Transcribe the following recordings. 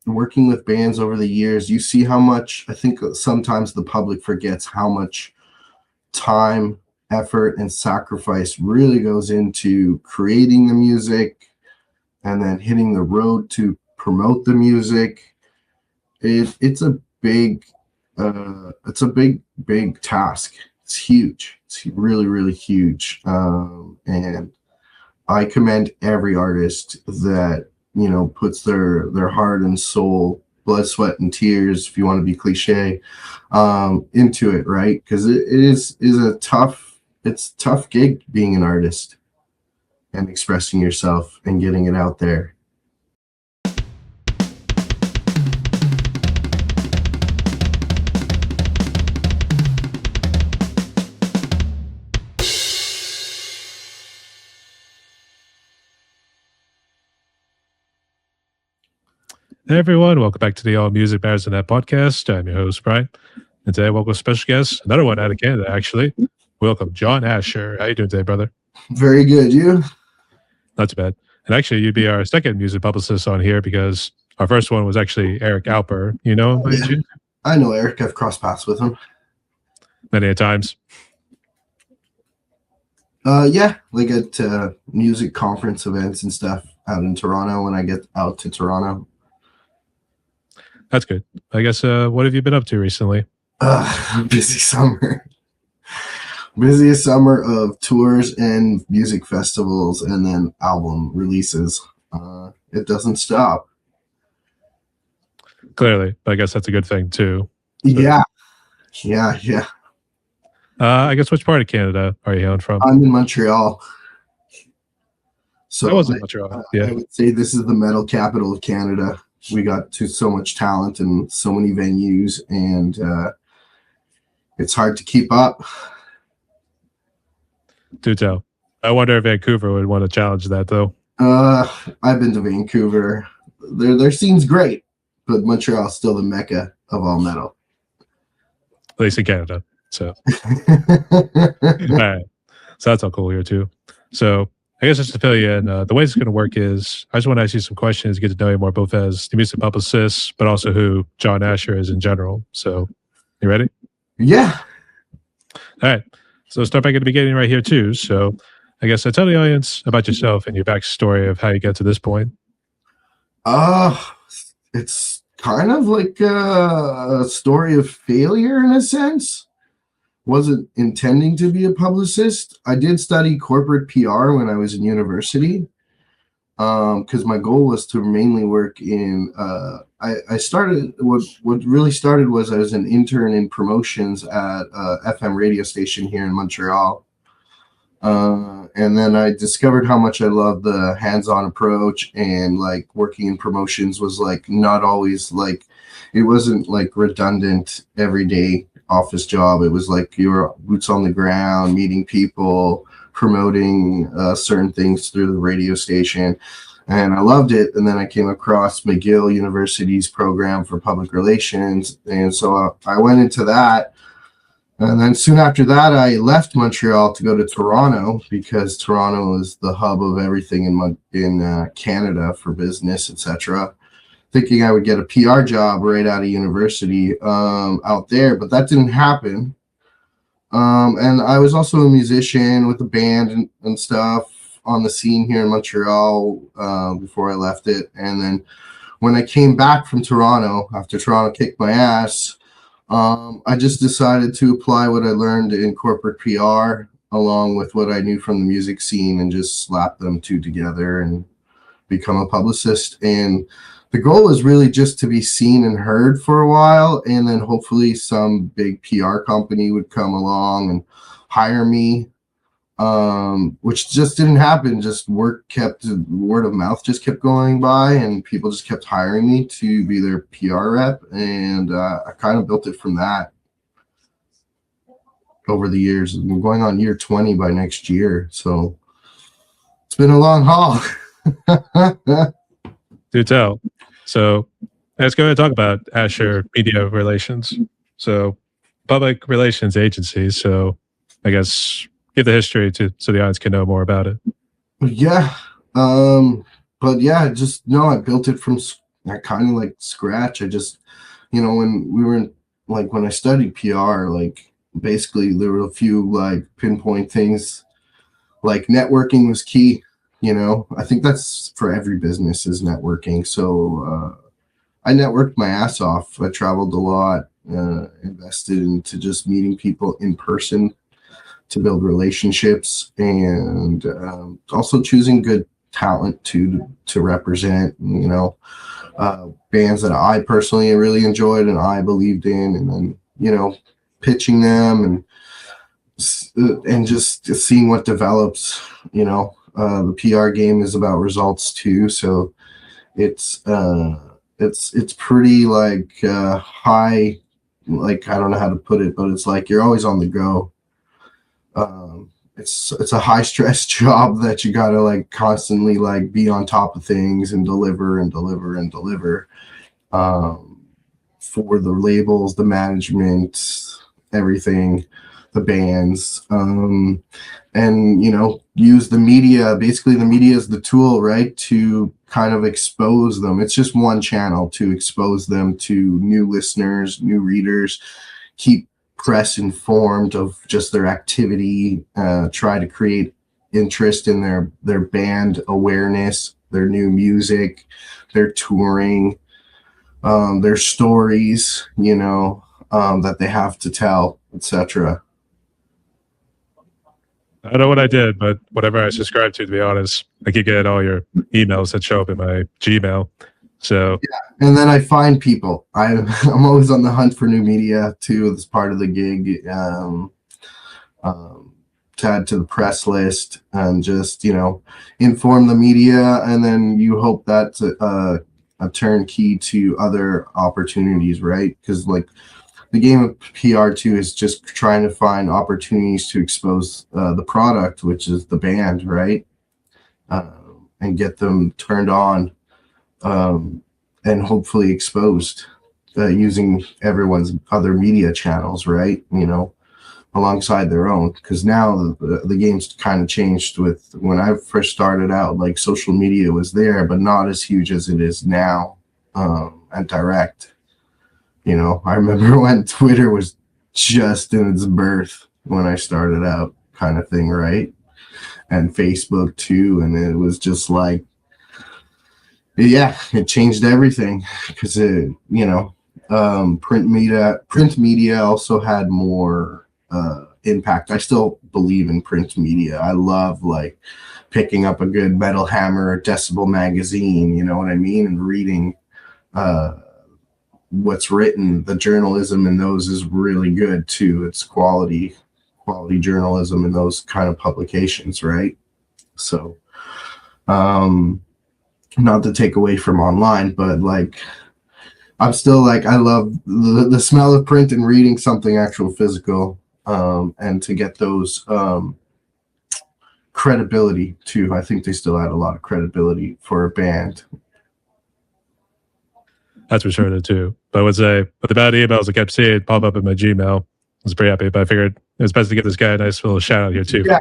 working with bands over the years, you see how much, I think sometimes the public forgets how much time, effort, and sacrifice really goes into creating the music and then hitting the road to promote the music. It's a big big task. It's huge. It's really, really huge. And I commend every artist that, puts their heart and soul, blood, sweat, and tears, if you want to be cliche, into it, right? Because it is a tough gig being an artist and expressing yourself and getting it out there. Hey everyone, welcome back to the All Music Matters in That podcast. I'm your host, Brian. And today, welcome a special guest, another one out of Canada, actually. Welcome, John Asher. How you doing today, brother? Very good. You? Not too bad. And actually, you'd be our second music publicist on here because our first one was actually Eric Alper. You know him, Yeah, I know Eric. I've crossed paths with him many a times. Yeah, like at music conference events and stuff out in Toronto when I get out to Toronto. That's good. I guess, what have you been up to recently? Busy summer. Busiest summer of tours and music festivals and then album releases. It doesn't stop. Clearly. I guess that's a good thing, too. So, yeah. I guess, which part of Canada are you hailing from? I'm in Montreal. So I was in Montreal. Yeah. I would say this is the metal capital of Canada. We got to so much talent and so many venues, and it's hard to keep up. Do tell. I wonder if Vancouver would want to challenge that, though. I've been to Vancouver. Their scene's great, but Montreal's still the mecca of all metal. At least in Canada. So, all right. So that's all cool here, too. So, I guess just to fill you in, the way it's going to work is I just want to ask you some questions, get to know you more, both as the music publicist, but also who John Asher is in general. So, you ready? Yeah. All right. So, start back at the beginning right here, too. So, I guess tell the audience about yourself and your backstory of how you got to this point. It's kind of like a story of failure in a sense. Wasn't intending to be a publicist. I did study corporate PR when I was in university because my goal was to mainly work in I started what really started was I was an intern in promotions at a FM radio station here in Montreal, and then I discovered how much I loved the hands-on approach, and like working in promotions was like not always like it wasn't like redundant every day office job. It was like you were boots on the ground, meeting people, promoting certain things through the radio station, and I loved it. And then I came across McGill University's program for public relations, and so I went into that. And then soon after that, I left Montreal to go to Toronto because Toronto is the hub of everything in Canada for business, etc. Thinking I would get a PR job right out of university out there, but that didn't happen. And I was also a musician with a band and stuff on the scene here in Montreal before I left it. And then when I came back from Toronto, after Toronto kicked my ass, I just decided to apply what I learned in corporate PR along with what I knew from the music scene and just slap them two together and become a publicist. And the goal is really just to be seen and heard for a while, and then hopefully some big PR company would come along and hire me, which just didn't happen. Just word of mouth just kept going by, and people just kept hiring me to be their PR rep, and I kind of built it from that over the years. I'm going on year 20 by next year, so it's been a long haul. Do tell. So let's go ahead and talk about Asher Media Relations. So public relations agency. So I guess give the history so the audience can know more about it. Yeah. But yeah, just no, I built it from I kind of like scratch. I just, when we were in, like when I studied PR, like basically there were a few like pinpoint things, like networking was key. I think that's for every business is networking. So I networked my ass off. I traveled a lot, invested into just meeting people in person to build relationships, and also choosing good talent to represent. Bands that I personally really enjoyed and I believed in, and then pitching them and just seeing what develops. The PR game is about results too, so it's pretty like high. Like, I don't know how to put it, but it's like you're always on the go. It's a high stress job that you gotta like constantly like be on top of things and deliver and deliver and deliver, for the labels, the management, everything, the bands, and use the media. Basically the media is the tool, right, to kind of expose them. It's just one channel to expose them to new listeners, new readers, keep press informed of just their activity, try to create interest in their band awareness, their new music, their touring, their stories, that they have to tell, etc. I don't know what I did, but whatever I subscribed to be honest, I could get all your emails that show up in my Gmail. So yeah, and then I find people. I'm always on the hunt for new media too. As part of the gig, to add to the press list and just inform the media, and then you hope that's a turnkey to other opportunities, right? Because like the game of PR too is just trying to find opportunities to expose the product, which is the band, right? And get them turned on, and hopefully exposed, using everyone's other media channels, right? Alongside their own. Because now the game's kind of changed. With when I first started out, like social media was there, but not as huge as it is now, and direct. I remember when Twitter was just in its birth when I started out, kind of thing, right? And Facebook too, and it was just like, yeah, it changed everything because print media also had more impact. I still believe in print media. I love like picking up a good Metal Hammer or Decibel magazine, you know what I mean, and reading what's written. The journalism in those is really good too. It's quality journalism in those kind of publications, right? So not to take away from online, but like I'm still like, I love the smell of print and reading something actual physical, and to get those credibility too. I think they still add a lot of credibility for a band. that's for sure too. But I would say, with the bad emails I kept seeing pop up in my Gmail, I was pretty happy. But I figured it was best to give this guy a nice little shout out here too. Yeah,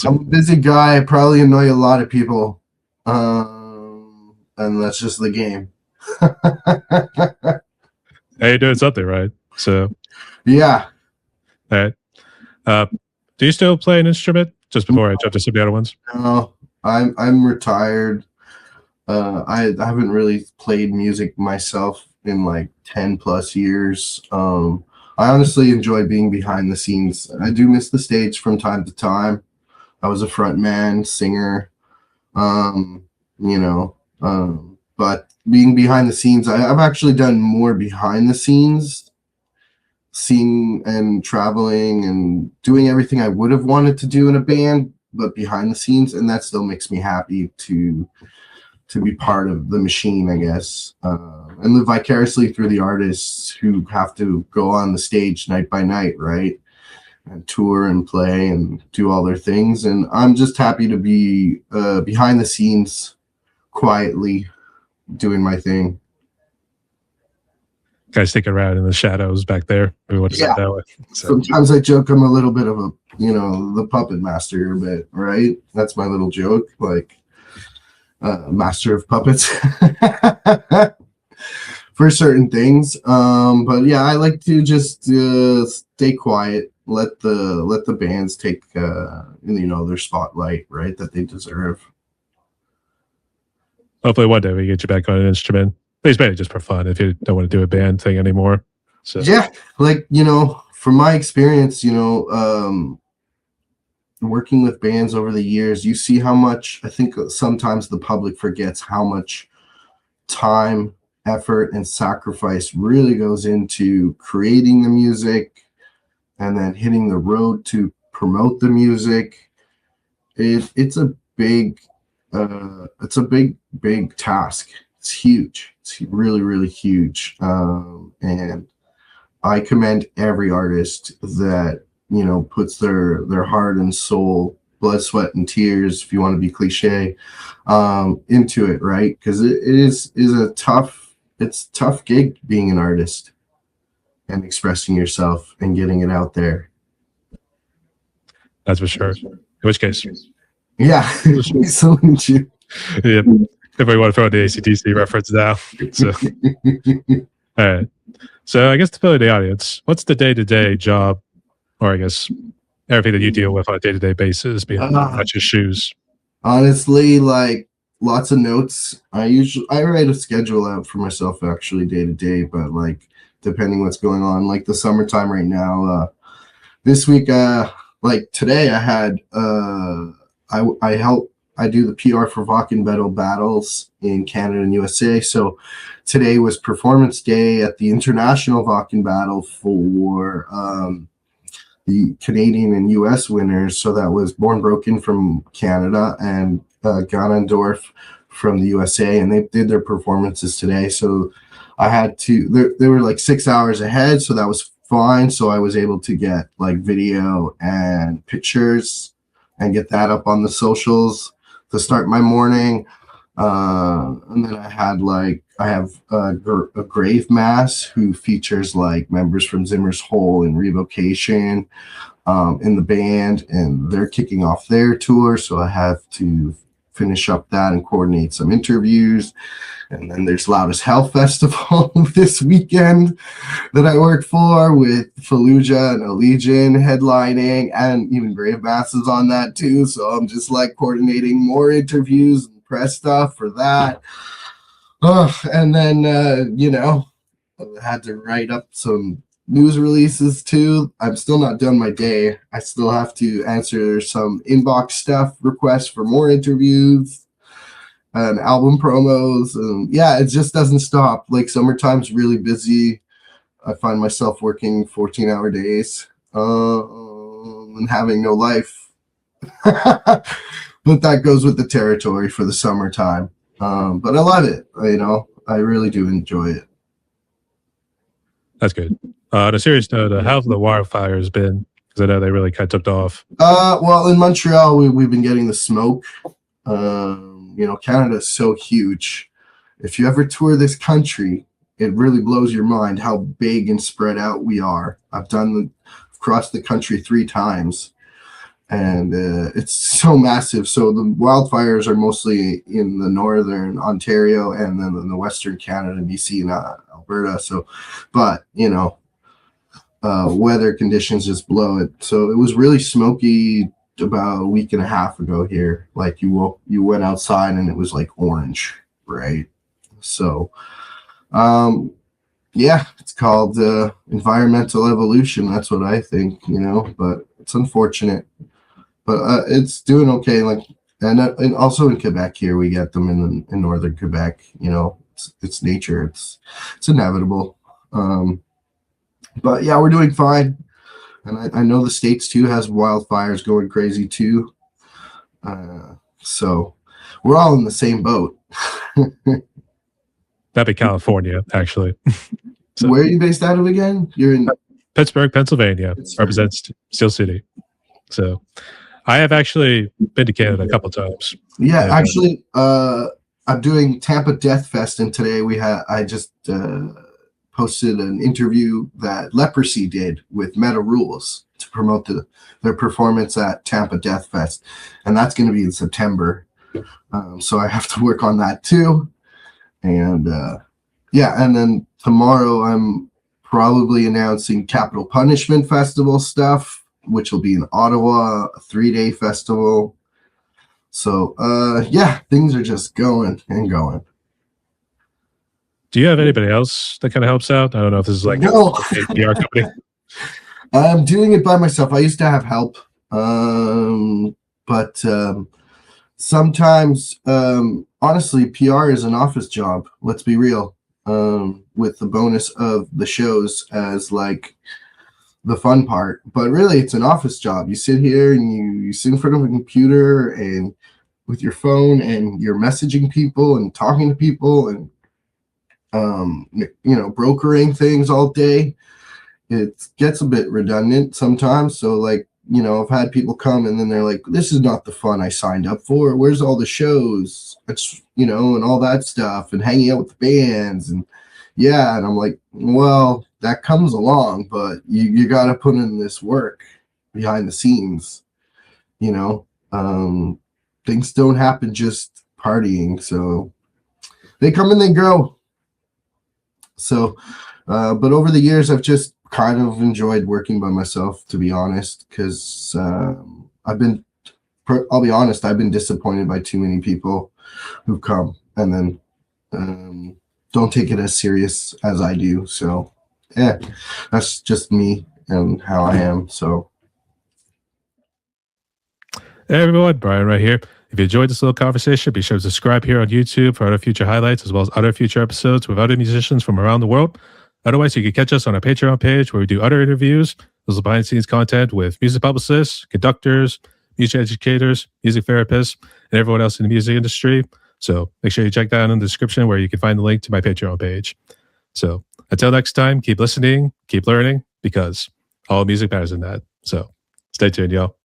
I'm a busy guy. I probably annoy a lot of people, and that's just the game. Hey, you're doing something right. So yeah. All right. Do you still play an instrument? Just before I jump to some of the other ones. No, I'm retired. I haven't really played music myself in like 10 plus years. I honestly enjoy being behind the scenes. I do miss the stage from time to time. I was a front man, singer, but being behind the scenes, I've actually done more behind the scenes, seeing and traveling and doing everything I would have wanted to do in a band, but behind the scenes, and that still makes me happy to be part of the machine, I guess, and live vicariously through the artists who have to go on the stage night by night, right? And tour and play and do all their things. And I'm just happy to be behind the scenes, quietly doing my thing. Guys sticking around in the shadows back there. We want to say that way. So. Sometimes I joke I'm a little bit of a, the puppet master, but right? That's my little joke, like master of puppets. for certain things. But yeah, I like to just stay quiet, let the bands take their spotlight, right, that they deserve. Hopefully one day we get you back on an instrument. But it's mainly just for fun if you don't want to do a band thing anymore. So Yeah, like from my experience, working with bands over the years, you see how much, I think sometimes the public forgets how much time, effort, and sacrifice really goes into creating the music and then hitting the road to promote the music. It's a big big task. It's huge. It's really, really huge. And I commend every artist that puts their heart and soul, blood, sweat, and tears, if you want to be cliche, into it, right? Because it is a tough gig being an artist and expressing yourself and getting it out there. that's for sure. In which case, Yeah, salute you. yeah, if we want to throw the ACDC reference now. So, all right. So I guess to fill the audience, what's the day-to-day job, or I guess everything that you deal with on a day-to-day basis behind not your shoes? Honestly, like lots of notes. I write a schedule out for myself actually day to day, but like depending what's going on, like the summertime right now, this week, like today I had I do the PR for Wacken battles in Canada and USA. So today was performance day at the International Wacken battle for the Canadian and US winners. So that was Born Broken from Canada and Ganondorf from the USA, and they did their performances today. So I had to, they were like 6 hours ahead, so that was fine. So I was able to get like video and pictures and get that up on the socials to start my morning. And then I have a grave mass who features like members from Zimmer's Hole and Revocation in the band, and they're kicking off their tour. So I have to finish up that and coordinate some interviews. And then there's Loud as Hell Festival this weekend that I work for with Fallujah and Allegiant headlining, and even Grave Masses on that too. So I'm just like coordinating more interviews and press stuff for that. And then, I had to write up some news releases too. I'm still not done my day. I still have to answer some inbox stuff, requests for more interviews and album promos. And yeah, it just doesn't stop. Like summertime's really busy. I find myself working 14-hour days and having no life. But that goes with the territory for the summertime. But I love it. I really do enjoy it. That's good. On a serious note, how have the wildfires been? Because I know they really kind of took off. Well, in Montreal, we've been getting the smoke. Canada is so huge. If you ever tour this country, it really blows your mind how big and spread out we are. I've crossed the country 3 times, and it's so massive. So the wildfires are mostly in the northern Ontario and then in the western Canada, BC and Alberta. So, but weather conditions just blow it. So it was really smoky about a week and a half ago here. Like you went outside and it was like orange, right? So, yeah, it's called environmental evolution. That's what I think, but it's unfortunate. But it's doing okay. Like, and also in Quebec here, we get them in northern Quebec. It's nature. It's inevitable. But yeah, we're doing fine. And I know the States too has wildfires going crazy too. So we're all in the same boat. That'd be California, actually. So, where are you based out of again? You're in Pittsburgh, Pennsylvania. Represents Steel City. So I have actually been to Canada a couple times. Yeah, actually, I'm doing Tampa Death Fest, and today I just posted an interview that Leprosy did with Meta Rules to promote their performance at Tampa Death Fest, and that's going to be in September. So I have to work on that too, and Yeah, and then tomorrow I'm probably announcing Capital Punishment Festival stuff, which will be in Ottawa, a 3-day festival. So yeah, things are just going and going. Do you have anybody else that kind of helps out? I don't know if this is like No. a big PR company. I'm doing it by myself. I used to have help, but sometimes, honestly, PR is an office job. Let's be real. With the bonus of the shows as like the fun part, but really, it's an office job. You sit here and you sit in front of a computer and with your phone, and you're messaging people and talking to people and brokering things all day. It gets a bit redundant sometimes. So like, I've had people come and then they're like, this is not the fun I signed up for. Where's all the shows? It's, and all that stuff and hanging out with the bands. And yeah. And I'm like, well, that comes along, but you got to put in this work behind the scenes, things don't happen just partying. So they come and they go. So, but over the years, I've just kind of enjoyed working by myself, to be honest, because I'll be honest, I've been disappointed by too many people who've come and then don't take it as serious as I do. So, yeah, that's just me and how I am. So, Hey everyone, Brian right here. If you enjoyed this little conversation, be sure to subscribe here on YouTube for other future highlights, as well as other future episodes with other musicians from around the world. Otherwise, you can catch us on our Patreon page where we do other interviews, as well as behind-the-scenes content with music publicists, conductors, music educators, music therapists, and everyone else in the music industry. So make sure you check that in the description where you can find the link to my Patreon page. So until next time, keep listening, keep learning, because all music matters in that. So stay tuned, y'all.